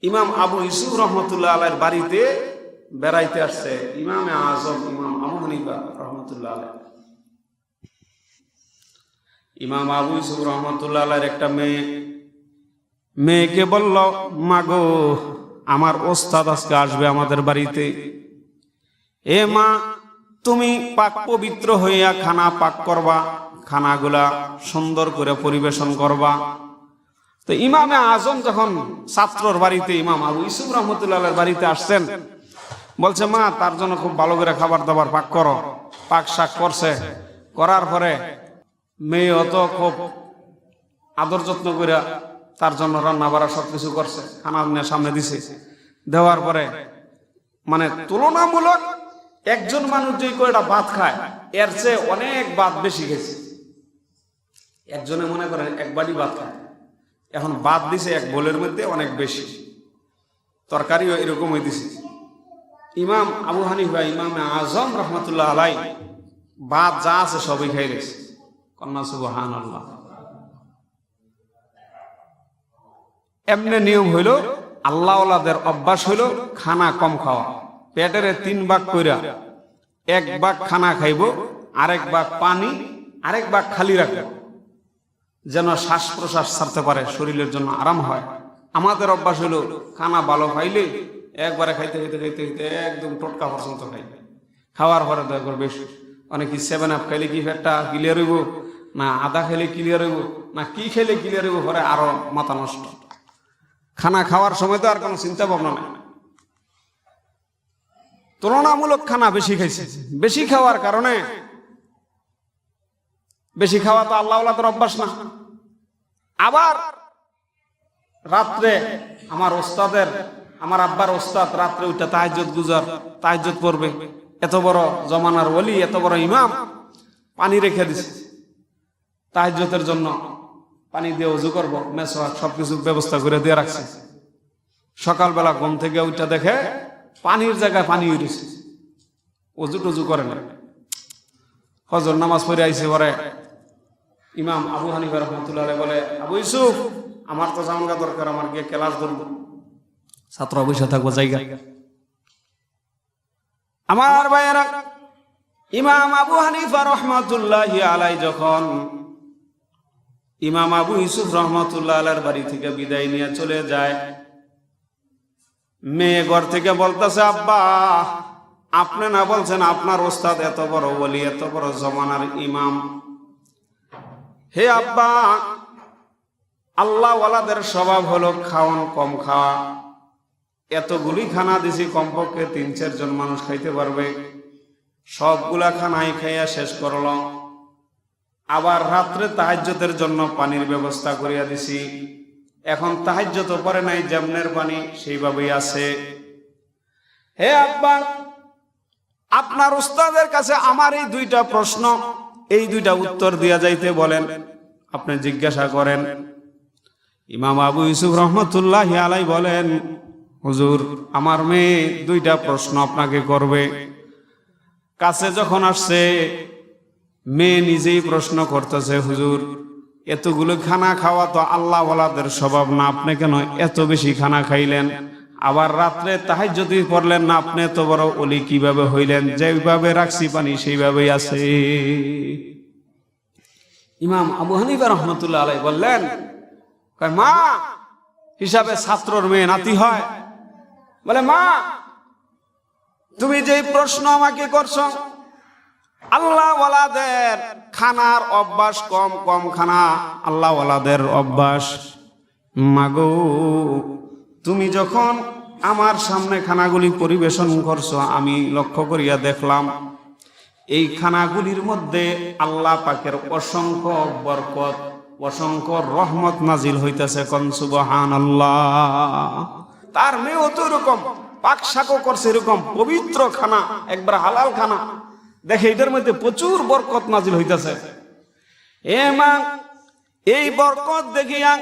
ইমাম আবু ইউসুফ রহমতুল্লাহ আলাইহির বাড়িতে বেড়াইতে আসছে ইমামে আজম ইমাম আবু হানিফা রহমতুল্লাহ আলাইহ। ইমাম আবু ইউসুফ রহমতুল্লাহ আলাইহির একটা মেয়েকে বলল, মাগো আমার ওস্তাদ আজকে আসবে আমাদের বাড়িতে, এ মা তুমি পাক পবিত্র হইয়া খানা পাক করবা, খানাগুলা সুন্দর করে পরিবেশন করবা। তো ইমামে আজম যখন ছাত্রর বাড়িতে ইমাম আবু ইউসুফ রহমতুল্লাহ আলাইহির বাড়িতে আসছেন, বলছে মা তার জন্য খুব ভালো করে খাবার দাবার পাক করো। পাক শাক করছে, করার পরে মেয়ে অত খুব আদর যত্ন করে তার জন্য রান্না বাড়া সবকিছু করছে, খানা সামনে দিছে। দেওয়ার পরে মানে তুলনামূলক একজন মানুষ যে কয়টা ভাত খায় এর চেয়ে অনেক ভাত বেশি খেয়েছে। একজনে মনে করেন এক বাটি ভাত খায়, এখন ভাত দিছে এক বোলের মধ্যে অনেক বেশি, তরকারিও এরকমই দিছে। ইমাম আবু হানিফা ইমামে আজম রহমতুল্লাহ আলাইহি ভাত যা আছে সবই খাই গেছে। কন্যা সুবহানাল্লাহ। এমনি নিয়ম হইল, আল্লাহ ওয়ালাদের অভ্যাস হইল খানা কম খাওয়া। পেটের 3 ভাগ কইরা 1 ভাগ খানা খাইব, আরেক ভাগ পানি, আরেক ভাগ খালি রাখবো, যেন শ্বাস প্রশ্বাস ছাড়তে পারে, শরীরের জন্য আরাম হয়। আমাদের অভ্যাস হইল খানা ভালো খাইলে একবারে খাইতে খাইতে খাইতে খাইতে একদম টোটকা পর্যন্ত খাই। খাওয়ার পরে দয়া করে বেশি অনেকে 7 আপ খাইলে কি ফেটটা ক্লিয়ার হইব, না আদা খাইলে ক্লিয়ার হইব, না কি খাইলে ক্লিয়ার হইব, পরে আরো মাথা নষ্ট। খানা খাওয়ার সময় তো আর কোনো চিন্তা ভাবনা নাই। তুলনামূলক খানা বেশি খাইছে। বেশি খাওয়ার কারণে, বেশি খাওয়া তো আল্লাহ ওয়ালাদের অভ্যাস না। আবার রাত্রে আমার আব্বার ওস্তাদ রাত্রে ওইটা তাহাজ্জুদ পড়বে। এত বড় জমানার ওলি, এত বড় ইমাম, পানি রেখে দিছে তাহাজ্জুদের জন্য, পানি দিয়ে ওযু করব, মেসওয়াক সবকিছু ব্যবস্থা করে দিয়ে রাখছে। সকালবেলা ঘুম থেকে ওইটা দেখে পানির জায়গায় পানি উঠেছে, ওযু টুজু করে না। ফজর নামাজ পড়ে আইছে, পরে ইমাম আবু হানিফা রহমতুল্লাহ আলাইহি বলে, আবু ইউসুফ আমার তো জামগা দরকার, আমার গিয়ে ক্লাস ধরবো, ছাত্র বসে থাকবো জায়গা। আমার ভাইয়েরা, ইমাম আবু হানিফা রহমতুল্লাহি আলাইহি যখন ইমাম আবু ইউসুফ রহমতুল্লাহ আলাইহির বাড়ি থেকে বিদায় নিয়ে চলে যায়, মেয়ে ঘর থেকে বলতেছে, আব্বা আপনি না বলছেন আপনার ওস্তাদ এত বড় ওলি, এত বড় জমানার ইমাম, হে আব্বা আল্লাহ ওয়ালাদের স্বভাব হলো খাওয়ান কম খাওয়া। এতগুলি খানা দিছি, কমপক্ষে 3-4 জন মানুষ খাইতে পারবে, সবগুলা খানাই খাইয়া শেষ করল। আবার রাত্রে তাহাজ্জুদের জন্য পানির ব্যবস্থা করিয়া দিছি, এখন তাহাজ্জুদ পরে নাই, যেমনের পানি সেইভাবেই আছে। হে আব্বা আপনার উস্তাদের কাছে আমার এই 2টা প্রশ্ন, এই 2টা উত্তর দিয়া যাইতে বলেন, আপনি জিজ্ঞাসা করেন। ইমাম আবু ইউসুফ রহমতুল্লাহি আলাইহি বলেন, হুজুর আমার মেয়ে 2টা প্রশ্ন আপনাকে করবে। কাছে যখন আসছে, মেয়ে নিজেই প্রশ্ন করতেছে, হুজুর এতগুলো খানা খাওয়া তো আল্লাহ ওয়ালাদের স্বভাব না, আপনি কেন এত বেশি খানা খাইলেন? আবার রাত্রে তাহাজ্জুদ পড়লেন না, আপনি এত বড় ওলি কিভাবে হইলেন? যেভাবে রাখছি পানি সেইভাবেই আছে। ইমাম আবু হানিফা রহমতুল্লাহ আলাইহি বললেন, মা হিসাবে ছাত্রর মেয়ে নাতি হয়। বলে, মা তুমি যে প্রশ্ন আমাকে করছো, আল্লাহ ওয়ালাদের খানার অভ্যাস কম কম খানা, আল্লাহ ওয়ালাদের অভ্যাস। মাগো তুমি যখন আমার সামনে খানাগুলি পরিবেশন করছো, আমি লক্ষ্য করিয়া দেখলাম এই খানাগুলির মধ্যে আল্লাহ পাকের অসংখ্য বরকত, অসংখ্য রহমত নাজিল হইতেছে। কোন সুবহানাল্লাহ। তার মেয়েও তো এরকম পাক শাকও করছে, এরকম পবিত্র খানা, একবার হালাল খানা, দেখে এটার মধ্যে প্রচুর বরকত নাজিল হইতেছে। এ মা এই বরকত দেখিয়া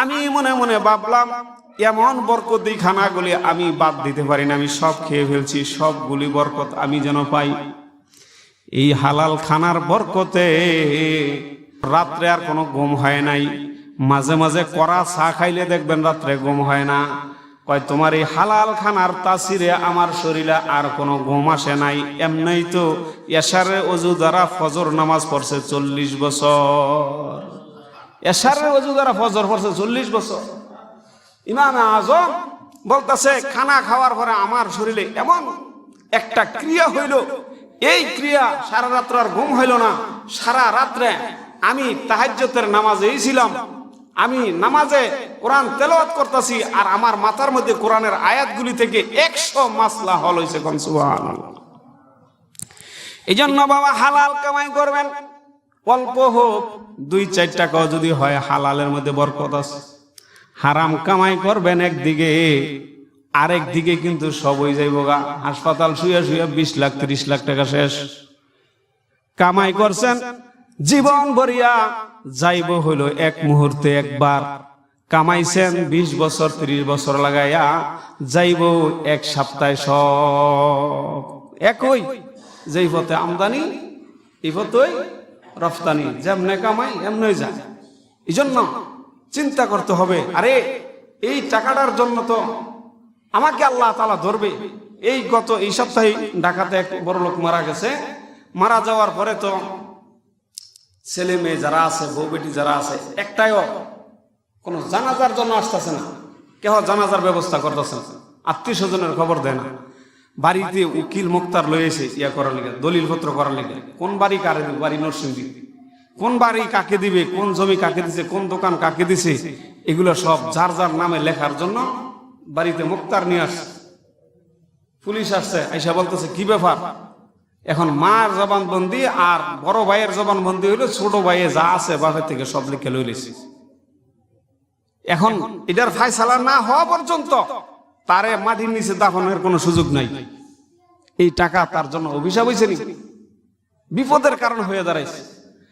আমি মনে মনে ভাবলাম, এমন বরকতি খানাগুলি আমি বাদ দিতে পারি না, আমি সব খেয়ে ফেলছি, সবগুলি বরকত আমি যেন পাই। এই হালাল খানার বরকতে রাত্রে আর কোনো ঘুম হয় নাই। মাঝে মাঝে কড়া চা খাইলে দেখবেন রাত্রে ঘুম হয় না। কয় তোমার এই হালাল খানার তাসিরে আমার শরীরে আর কোনো ঘুম আসে নাই। এমনিই তো এশারে অজু দ্বারা ফজর নামাজ পড়ছে 40 বছর। এশারে অজু দ্বারা ফজর পড়ছে 40 বছর। ইমাম আজম বলতেছে খানা খাওয়ার পরে আমার শরীরে এমন একটা ক্রিয়া হইল, এই ক্রিয়া সারা রাত্র আর ঘুম হইল না। সারা রাত্রে আমি তাহাজ্জুদের নামাজেই ছিলাম, আমি নামাজে কোরআন তেলাওয়াত করতেছি, আর আমার মাথার মধ্যে কোরআনের আয়াতগুলি থেকে 100 মাসলা হল হয়েছে। সুবহানাল্লাহ। এই জন্য বাবা হালাল কামাই করবেন, অল্প হোক 2-4 টাকাও যদি হয়, হালালের মধ্যে বরকত আছে। হারাম কামাই করবেন একদিকে, আরেক দিকে কিন্তু সব হয়ে যাইব গা। হাসপাতাল শুয়ে শুয়ে 20 লাখ 30 লাখ টাকা শেষ। কামাই করছেন জীবন ভরিয়া, যাইব হইল এক মুহূর্তে একবার। কামাইছেন 20 বছর 30 বছর লাগাইয়া, যাইব এক সপ্তাহে সব। একই যেই পথে আমদানি এই পথেই রফতানি, যেমনে কামাই এমনই যায়। এই জন্য চিন্তা করতে হবে, আরে এই টাকাটার জন্য তো আমাকে আল্লাহ তাআলা ধরবে। এই সপ্তাহে ঢাকাতে এক বড় লোক মারা গেছে। মারা যাওয়ার পরে তো ছেলে মেয়ে যারা আছে, বউ বেটি যারা আছে, একটাইও কোনো জানাজার জন্য আসতেছে না, কেউ জানাজার ব্যবস্থা করতেছে না, আত্মীয় স্বজনের খবর দেয় না। বাড়িতে উকিল মুক্তার লয়েছে ইয়া করার লেগে, দলিল পত্র করার লেগে। কোন বাড়ি কারে দিবে, বাড়ি নরসিংদী, কোন বাড়ি কাকে দিবে, কোন জমি কাকে দিছে, কোন দোকান কাকে দিছে, এগুলো সব যার যার নামে লেখার জন্য বাড়িতে মুক্তার নিয়ে আসছে। পুলিশ আসছে, আইসা বলতেছে কি ব্যাপার। এখন মার জবানবন্দি আর বড় ভাইয়ের জবানবন্দি হইলো, ছোট ভাইয়ে যা আছে বাপের থেকে সব লিখে লইলেছি। এখন এটার ফায়সালা না হওয়া পর্যন্ত তারে মাটির নিচে দাফনের কোনো সুযোগ নাই। এই টাকা তার জন্য অভিশাপ হয়েছে, বিপদের কারণ হয়ে দাঁড়াইছে।